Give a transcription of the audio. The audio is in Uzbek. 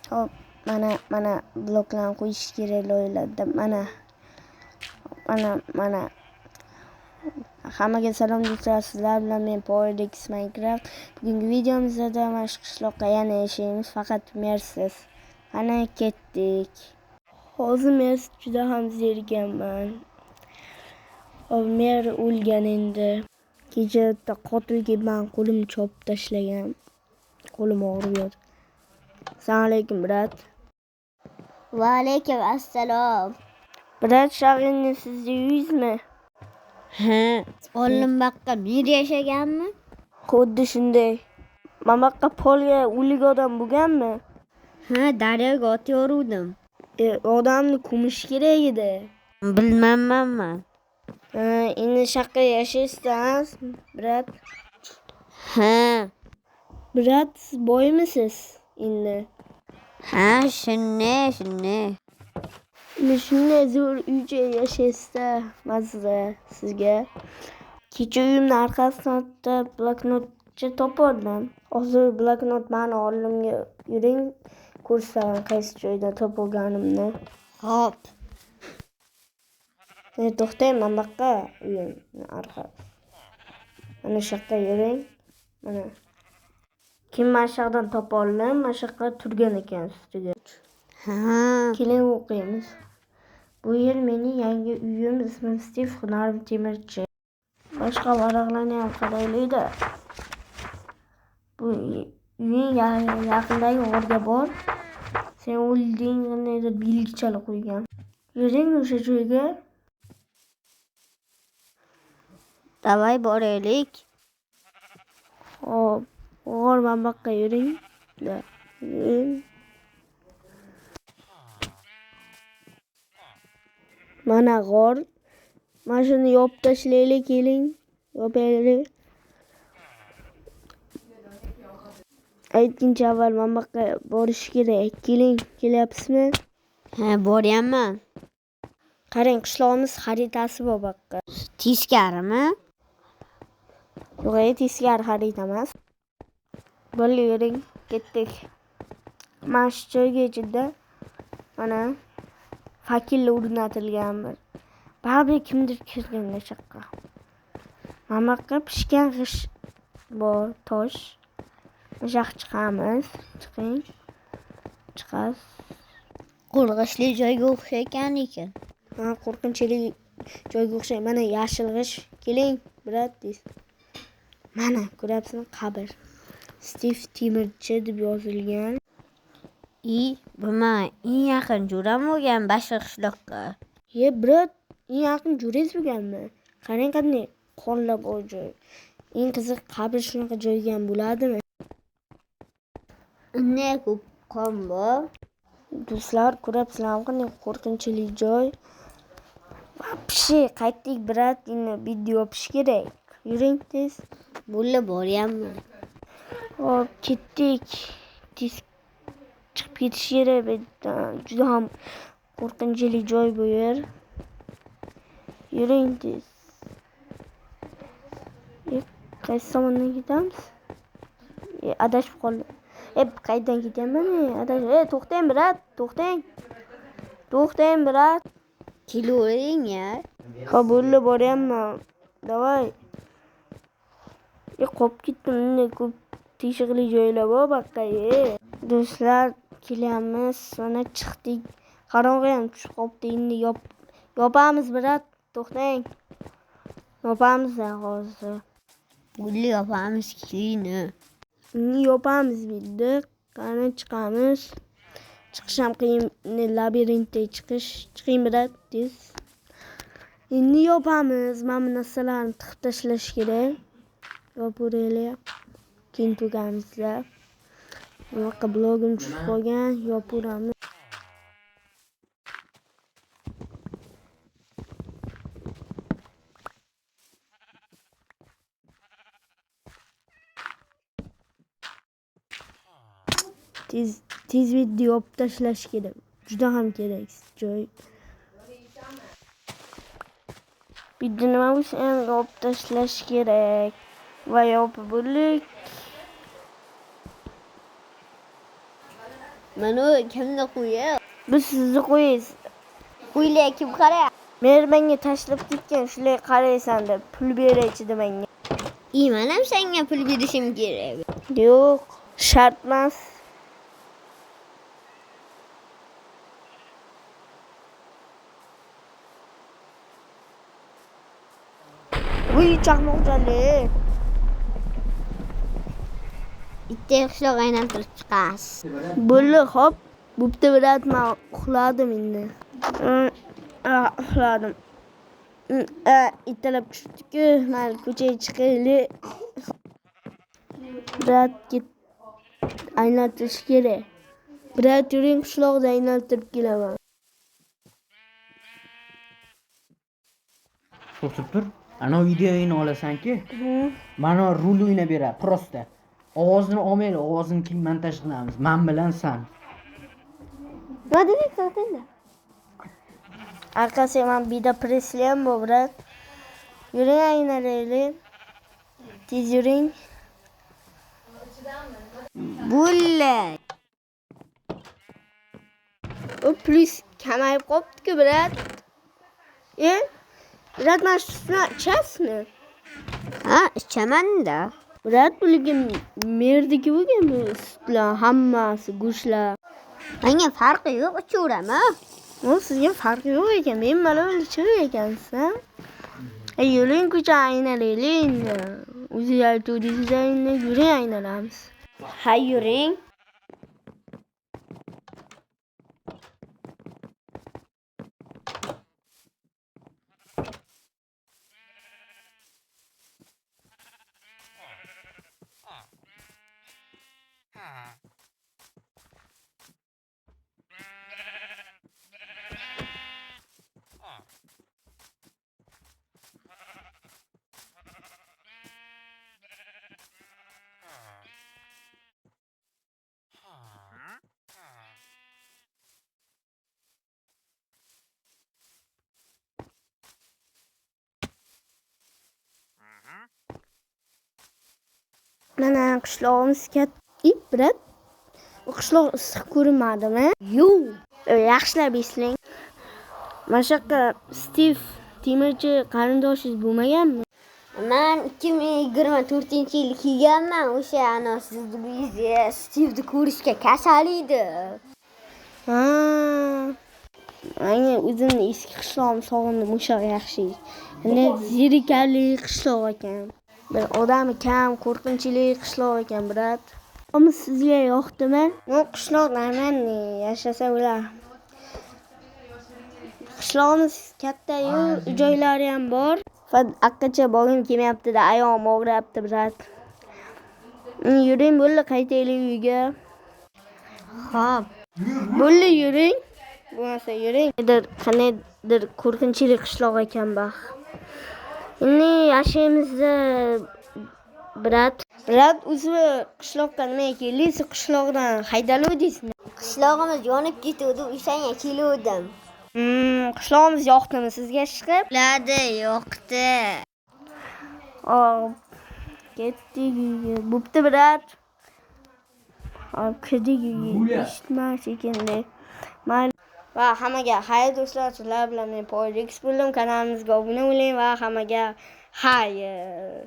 Hop, mana bloklarni qo'yish kerak loyilarda. Mana. Hammaga salom do'stlar, sizlar bilan men Powerdex Minecraft. Bugungi videomizda mana shu qishloqqa yana yashaymiz, faqat mersiz. Qani ketdik. Hozir men juda ham zerikkanman. Mer o'lgan endi. Kechada qotilga men qo'limni chopib tashlagan. Qo'lim og'rib yotdi. Assalomu alaykum, brat. Va alaykum assalom. Brat, shag'inni sizda uyingizmi? Ha, olim baqqa bir yashaganmi? Xuddi shunday. Mana buyoqqa polga o'lik odam bo'lganmi? Ha, daryoga otyoruvdim. Odamni ko'mish kerak edi. Bilmayman men. Endi shaqqa yashaysiz, brat? Ha. Brat, siz boymisiz endi? Ha, shunday. Shunday zo'r uycha yashaysiz, mazza sizga. Kecha uyimni arkasidan bloknotcha topoldim. Hozir bloknot mani oldimga yuring, ko'rsating qaysi joyda topolganimni. Hop. To'xtang, mana buyoqqa uyimni arkasi. Mana shu yoqqa yuring. Mana. Keyin mana shu yoqdan topoldim, mana shu yoqqa turgan ekan ustiga. Ha. Keling o'qiymiz. Bu yer mening yangi uyim, ismim Steve, hunarim temirchi. Boshqa varaqlarni ham qaraylik-da. Bu uying yaqindagi g'orga bor. Sen o'ldingni deb belgichalar qo'ygan. Yuring o'sha joyga. Davay boraylik. Hop, g'or mana buyoqqa yuring. Yuring. Mana g'or. Mana shuni yopib tashlaylik, keling. Yopaylik. Aytgancha avval mana buyoqqa borish kerak. Keling, kelyapsizmi? Ha, boryapman. Qarang, qishlog'imiz xaritasi bor bu yoqqa. Teskarimi? Yo'q, teskari xarita emas. Bo'ldi, yuring, ketdik. Mana shu joygacha mana fakellar o'rnatilgan bir. Baribir kimdir kirgan o'sha yoqqa. Mana bu yoqqa pishgan g'ish bor, tosh. O'sha yoqqa chiqamiz. Chiqing. Chiqasiz. Qo'rqinchli joyga o'xshaykan ekan. Ha, qo'rqinchli joyga o'xshaydi. Mana yashil g'ish. Keling, brat, deysiz. Mana, ko'ryapsizmi? Qabr. Steve temirchi deb yozilgan. Bu men eng yaqin jo'ram bo'lgan boshqa qishloqqa. Brat, eng yaqin jo'rangiz bo'lganmi? Qarang, qanday qonlar bor joy. Eng qiziq, qabr shunaqa joyga ham bo'ladimi? Ne ko'p qon bor. Do'stlar, ko'ryapsizlarmi qanday qo'rqinchli joy? Vapshi, qaytdik, brat, endi video yopish kerak. Yuring tez. Bo'ldi, boryapman. Hop, ketdik. Tez chiqib ketish kerak. Juda ham qo'rqinchli joy bu yer. Yuring tez. Qaysi tomondan ketamiz? Adashib qoldim. Qayerdan ketyapman? To'xtang, brat, to'xtang. To'xtang, brat. Kelavering ya. Ha, bo'ldi, boryapman. Davay. Qolib ketdim. Bunday ko'p teshikli joylar bor bu yoqqa. Do'stlar, kelyapmiz. Mana chiqdik. Qorong'i ham tushib qolibdi. Endi yopamiz, brat. To'xtang. Yopamiz hozir. Bo'ldi, yopamiz, keling. Yopamiz endi. Qani chiqamiz. Chiqish ham qiyin. Labirintdan chiqing, brat, tez. Endi yopamiz. Mana bu narsalarni tiqib tashlash kerak. Yopaveraylik. Keyin tugamizlar. Bu yoqqa blogim tushib qolgan. Yopaveramiz. Tez video yopib tashlash kerak. Juda ham kerak joy. Bitta nima bo'lsa ham yopib tashlash kerak. Va yopib bo'ldik. Mana kimni qo'yi? Biz sizni qo'yamiz. Qo'ylar kim qarayapti? Menga tashlab ketgan, shunday qaraysan deb pul beraychi menga. Men ham senga pul berishim kerak. Yo'q, shart emas. Voy chaqmoqchali. Bitta qishloq aylantirib chiqasiz. Bo'ldi, hop. Bo'pti, birat men uxladim endi. Uxladim. Italab tushdi-ku, men ko'chaga chiqaylik. Birat ket. Aylantirish kerak. Birat yuring, qishloqda aylantirib kelaman. To'xtab tur. Ana videoyini olasan-ki, mana rol o'ynab beradi, prosta. Ovozini olmaydi, ovozini keyin montaj qilamiz. Men bilan sen. Nima deding sen? Arkasi men bida preslayam bor, birat. Yuring aylanaylik. Tez yuring. Bulla. O plus kamayib qopti-ku, birat. Birat, mana shuni ichasizmi? Ha, ichaman-da. Birat, bularga merdiki bo'lgan bu sutlar, hammasi, go'shtlar. Menga farqi yo'q, ichaverman. Sizga farqi yo'q ekan. Men mana buni ichaver ekansiz. Yuring ko'cha aylanaylik endi. O'zingiz aytdingiz endi yuring aylanamiz. Ha, yuring. Mana qishlog'imiz katta, birat. Bu qishloq issiq ko'rinmadimi? Yo'q. Yaxshilab eslang. Mana shu yerda Stiv temirchi qarindoshingiz bo'lmaganmi? Men 2024-yil kelganman. O'sha sizga Stivni ko'rishga kasal edi. Menga o'zimni eski qishlog'imni sog'indim, o'sha yaxshi. Endi zerikarli qishloq ekan. Bir odami kam, qo'rqinchli qishloq ekan, birat. Ammo sizga yoqdimi? Men qishloq naymanni, yashasa bo'lar. Qishlog'imiz katta-yu, joylari ham bor. Aqacha borgim kelmayapti-da, oyog'im og'riyapti, birat. Yuring, bo'ldi, qaytaylik uyga. Xo'p. Bo'ldi, yuring. Bo'lmasa yuring. Qanaydir qo'rqinchli qishloq ekan bax. Endi yashaymizda, birat. Birat, o'zi qishloqqa nimaga keldingiz? Qishloqdan haydaluvdingizmi? Qishlog'imiz yonib ketdi, o'shanga keldim. Qishlog'imiz yoqdimi sizga chiqib? Ladi yo'qdi. Ketdik uyga. Bo'pti, birat. Kirdik uyga. Eshitmas ekanda. Va hammaga xayr do'stlar, sizlar bilan men Poyrex bo'ldim. Kanalimizga obuna bo'ling va hammaga xayr.